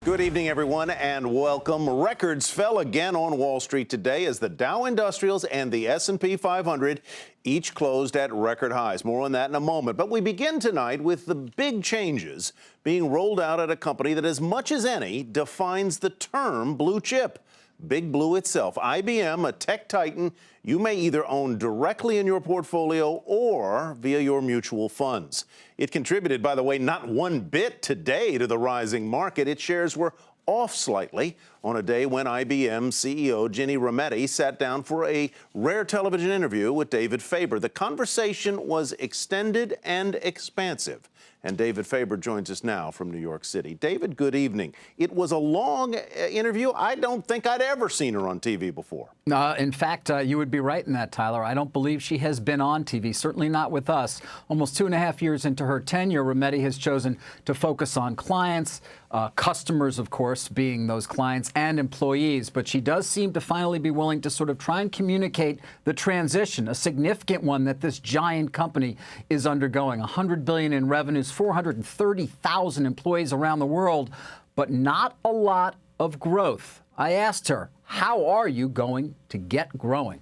Good evening, everyone, and welcome. Records fell again on Wall Street today as the Dow Industrials and the S&P 500 each closed at record highs. More on that in a moment. But we begin tonight with the big changes being rolled out at a company that, as much as any, defines the term blue chip. Big Blue itself, IBM, a tech titan you may either own directly in your portfolio or via your mutual funds. It contributed, by the way, not one bit today to the rising market. Its shares were off slightly on a day when IBM CEO Ginni Rometty sat down for a rare television interview with David Faber. The conversation was extended and expansive. And David Faber joins us now from New York City. David, good evening. It was a long interview. I don't think I'd ever seen her on TV before. In fact, you would be right in that, Tyler. I don't believe she has been on TV, certainly not with us. Almost 2.5 years into her tenure, Rometty has chosen to focus on clients, customers, of course, being those clients, and employees. But she does seem to finally be willing to sort of try and communicate the transition, a significant one that this giant company is undergoing. $100 billion in revenues, 430,000 employees around the world, but not a lot of growth. I asked her, how are you going to get growing?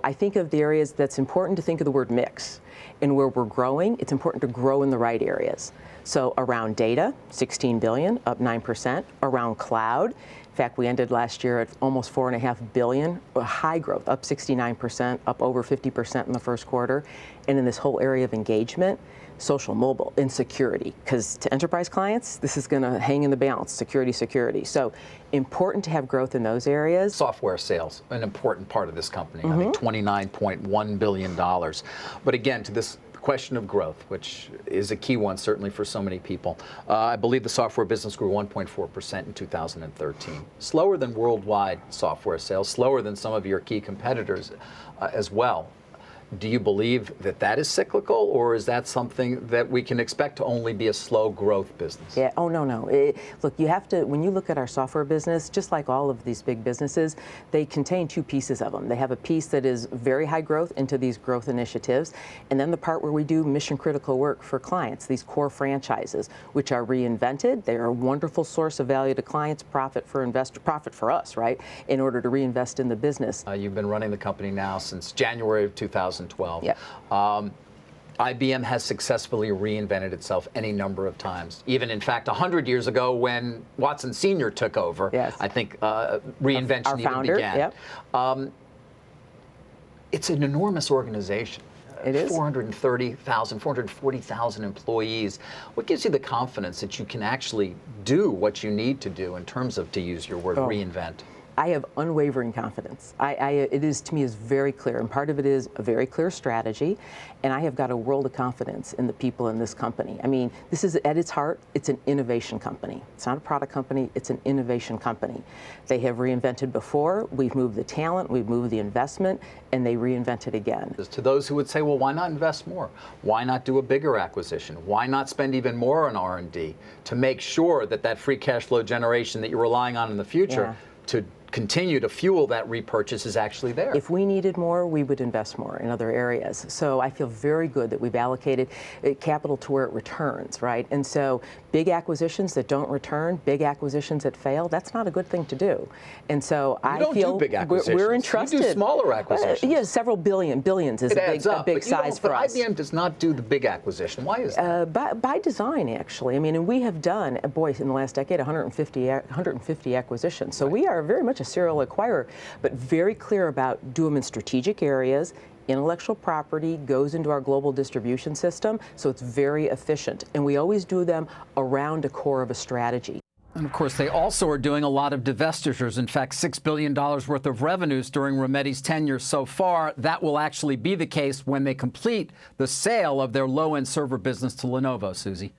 I think of the areas that's important to think of the word mix. And where we're growing, it's important to grow in the right areas. So around data, 16 billion, up 9%. Around cloud, in fact, we ended last year at almost $4.5 billion, high growth, up 69%, up over 50% in the first quarter. And in this whole area of engagement, social, mobile, and security, because to enterprise clients, this is going to hang in the balance, security. So important to have growth in those areas. Software sales, an important part of this company. I think $29.1 billion. But again, to this question of growth, which is a key one, certainly for so many people. I believe the software business grew 1.4% in 2013. Slower than worldwide software sales, slower than some of your key competitors as well. Do you believe that that is cyclical, or is that something that we can expect to only be a slow growth business? Yeah. Oh, no. Look, you have to, when you look at our software business, just like all of these big businesses, they contain two pieces of them. They have a piece that is very high growth into these growth initiatives, and then the part where we do mission critical work for clients, these core franchises, which are reinvented. They are a wonderful source of value to clients, profit for us, right, in order to reinvest in the business. You've been running the company now since January of 2012. Yep. IBM has successfully reinvented itself any number of times. Even, in fact, 100 years ago when Watson Sr. took over, yes. I think reinvention our founder, even began. Yep. It's an enormous organization. It is. 430,000, 440,000 employees. What gives you the confidence that you can actually do what you need to do in terms of, to use your word, reinvent? I have unwavering confidence. It is, to me, is very clear, and part of it is a very clear strategy, and I have got a world of confidence in the people in this company. I mean, this is, at its heart, it's an innovation company. It's not a product company, it's an innovation company. They have reinvented before, we've moved the talent, we've moved the investment, and they reinvented again. To those who would say, well, why not invest more? Why not do a bigger acquisition? Why not spend even more on R&D to make sure that that free cash flow generation that you're relying on in the future to continue to fuel that repurchase is actually there? If we needed more, we would invest more in other areas. So I feel very good that we've allocated capital to where it returns, right? And so big acquisitions that don't return, big acquisitions that fail, that's not a good thing to do. And so I feel do big acquisitions. We're entrusted. You do smaller acquisitions. Yeah, several billions is a big size for us. But IBM does not do the big acquisition. Why is that? By design, actually. I mean, and we have done, boy, in the last decade, 150 acquisitions. So we are very much a serial acquirer, but very clear about do them in strategic areas. Intellectual property goes into our global distribution system, so it's very efficient. And we always do them around a core of a strategy. And of course, they also are doing a lot of divestitures. In fact, $6 billion worth of revenues during Rometty's tenure so far. That will actually be the case when they complete the sale of their low-end server business to Lenovo, Susie.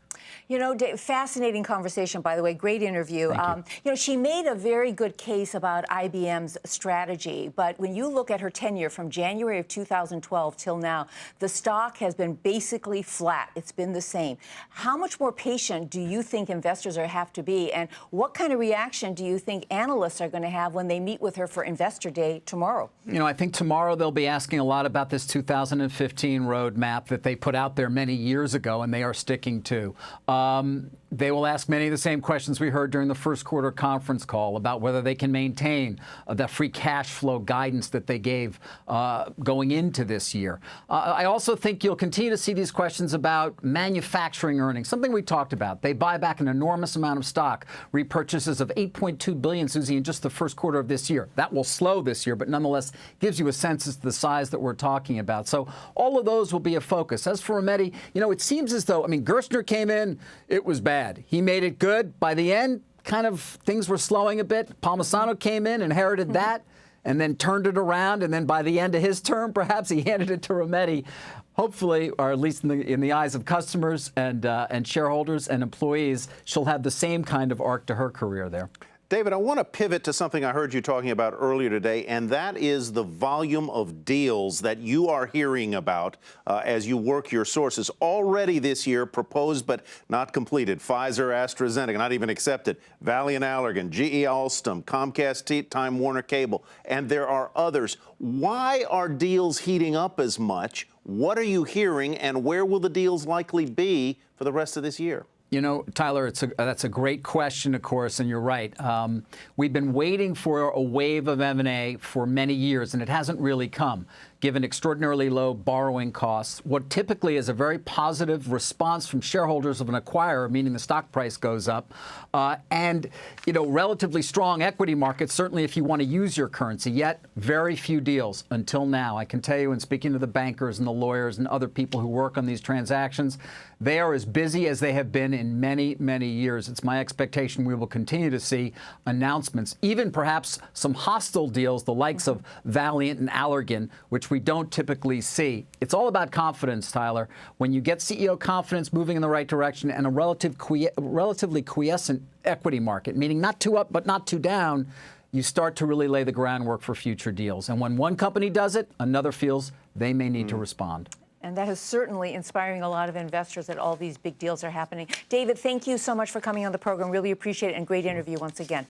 You know, fascinating conversation, by the way, great interview. You know, she made a very good case about IBM's strategy, but when you look at her tenure from January of 2012 till now, the stock has been basically flat. It's been the same. How much more patient do you think investors have to be, and what kind of reaction do you think analysts are going to have when they meet with her for Investor Day tomorrow? You know, I think tomorrow they'll be asking a lot about this 2015 roadmap that they put out there many years ago, and they are sticking to. They will ask many of the same questions we heard during the first quarter conference call about whether they can maintain the free cash flow guidance that they gave going into this year. I also think you'll continue to see these questions about manufacturing earnings, something we talked about. They buy back an enormous amount of stock, repurchases of $8.2 billion, Susie, in just the first quarter of this year. That will slow this year, but nonetheless gives you a sense as to the size that we're talking about. So all of those will be a focus. As for Rometty, it seems as though, Gerstner came in, it was bad. He made it good. By the end, kind of things were slowing a bit. Palmisano came in, inherited that, and then turned it around. And then by the end of his term, perhaps he handed it to Rometty. Hopefully, or at least in the eyes of customers and shareholders and employees, she'll have the same kind of arc to her career there. David, I want to pivot to something I heard you talking about earlier today, and that is the volume of deals that you are hearing about as you work your sources. Already this year, proposed but not completed. Pfizer, AstraZeneca, not even accepted. Valiant Allergan, GE Alstom, Comcast, Time Warner Cable, and there are others. Why are deals heating up as much? What are you hearing, and where will the deals likely be for the rest of this year? Tyler, that's a great question, of course, and you're right. We've been waiting for a wave of M&A for many years, and it hasn't really come, given extraordinarily low borrowing costs. What typically is a very positive response from shareholders of an acquirer, meaning the stock price goes up, and relatively strong equity markets, certainly if you want to use your currency, yet very few deals until now. I can tell you, in speaking to the bankers and the lawyers and other people who work on these transactions, they are as busy as they have been in many, many years. It's my expectation we will continue to see announcements, even perhaps some hostile deals, the likes of Valiant and Allergan, which we don't typically see. It's all about confidence, Tyler. When you get CEO confidence moving in the right direction and a relatively quiescent equity market, meaning not too up but not too down, you start to really lay the groundwork for future deals. And when one company does it, another feels they may need to respond. And that is certainly inspiring a lot of investors that all these big deals are happening. David, thank you so much for coming on the program. Really appreciate it, and great interview once again.